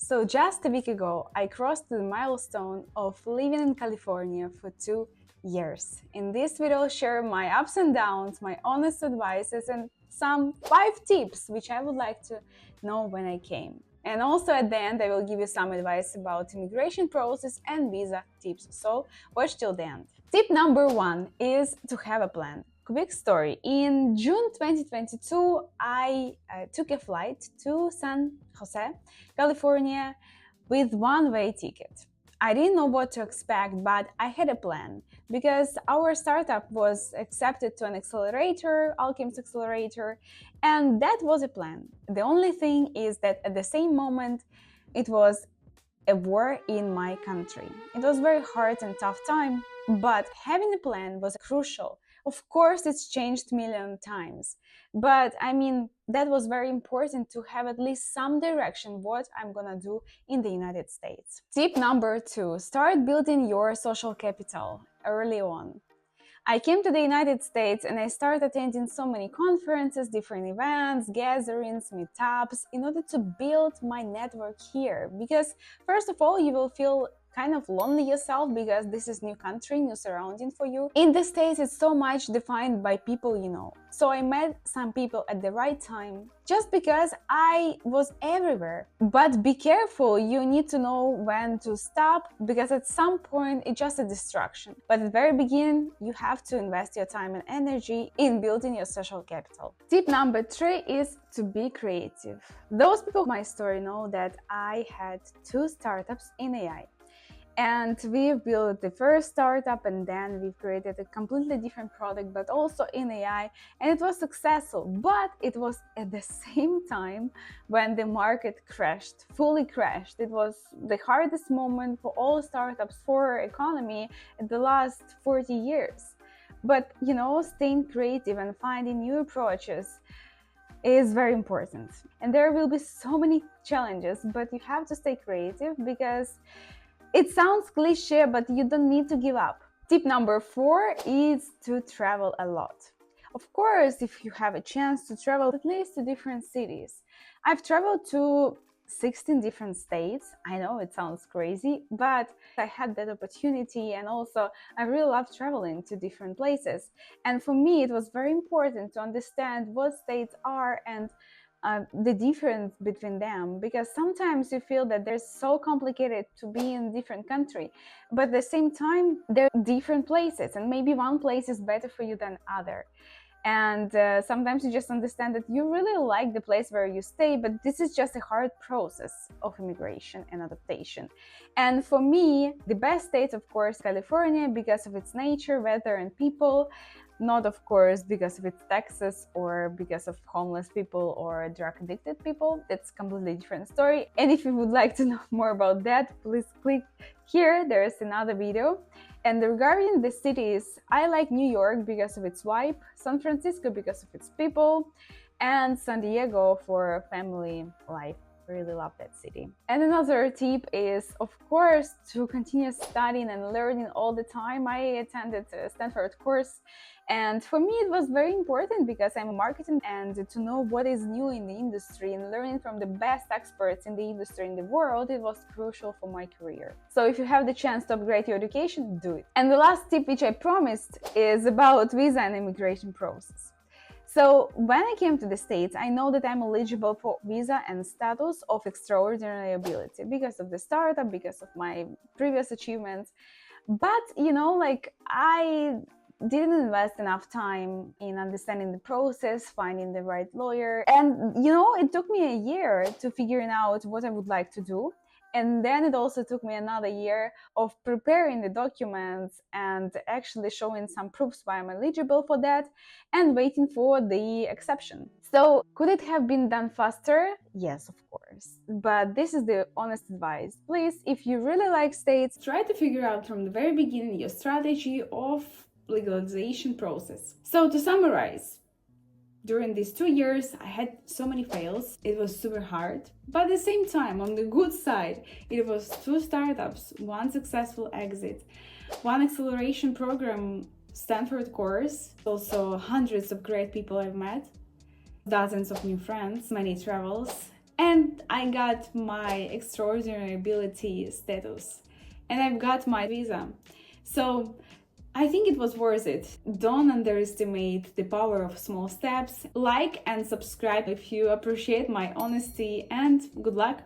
So just a week ago, I crossed the milestone of living in California for 2 years. In this video, I'll share my ups and downs, my honest advices, and some 5 tips which I would like to know when I came. And also at the end, I will give you some advice about immigration process and visa tips. So watch till the end. Tip number 1 is to have a plan. Quick story. In June 2022, I took a flight to San Jose, California with one-way ticket. I didn't know what to expect, but I had a plan because our startup was accepted to an accelerator, Alchemist Accelerator, and that was a plan. The only thing is that at the same moment, it was a war in my country. It was very hard and tough time, but having a plan was crucial. Of course, it's changed a million times, but I mean, that was very important to have at least some direction what I'm gonna do in the United States. Tip number 2, start building your social capital early on. I came to the United States and I started attending so many conferences, different events, gatherings, meetups in order to build my network here. Because first of all, you will feel kind of lonely yourself because this is new country, new surrounding for you. In the States, it's so much defined by people you know. So I met some people at the right time just because I was everywhere. But be careful, you need to know when to stop because at some point it's just a distraction. But at the very beginning, you have to invest your time and energy in building your social capital. Tip number 3 is to be creative. Those people in my story know that I had 2 startups in AI. And we've built the first startup and then we've created a completely different product, but also in AI, and it was successful. But it was at the same time when the market crashed, fully crashed. It was the hardest moment for all startups, for economy in the last 40 years. But you know, staying creative and finding new approaches is very important. And there will be so many challenges, but you have to stay creative because it sounds cliche, but you don't need to give up. Tip number 4 is to travel a lot. Of course, if you have a chance to travel at least to different cities. I've traveled to 16 different states. I know it sounds crazy, but I had that opportunity, and also I really love traveling to different places. And for me, it was very important to understand what states are and the difference between them, because sometimes you feel that they're so complicated to be in different country, but at the same time they're different places and maybe one place is better for you than other. And sometimes you just understand that you really like the place where you stay, but this is just a hard process of immigration and adaptation. And for me, the best state, of course, California, because of its nature, weather, and people. Not, of course, because of its taxes or because of homeless people or drug addicted people. That's a completely different story. And if you would like to know more about that, please click here. There is another video. And regarding the cities, I like New York because of its vibe, San Francisco because of its people, and San Diego for family life. Really love that city. And another tip is, of course, to continue studying and learning all the time. I attended a Stanford course, and for me it was very important because I'm a marketing, and to know what is new in the industry and learning from the best experts in the industry in the world, it was crucial for my career. So if you have the chance to upgrade your education, do it. And the last tip, which I promised, is about visa and immigration process. So when I came to the States, I know that I'm eligible for visa and status of extraordinary ability because of the startup, because of my previous achievements. But, you know, like I didn't invest enough time in understanding the process, finding the right lawyer. And, you know, it took me a year to figuring out what I would like to do. And then it also took me another year of preparing the documents and actually showing some proofs why I'm eligible for that and waiting for the exception. So could it have been done faster? Yes, of course. But this is the honest advice. Please, if you really like states, try to figure out from the very beginning your strategy of legalization process. So to summarize, during these 2 years, I had so many fails. It was super hard. But at the same time, on the good side, it was 2 startups, 1 successful exit, 1 acceleration program, Stanford course, also hundreds of great people I've met, dozens of new friends, many travels, And I got my extraordinary ability status, and I've got my visa. So I think it was worth it. Don't underestimate the power of small steps. Like and subscribe if you appreciate my honesty, and good luck!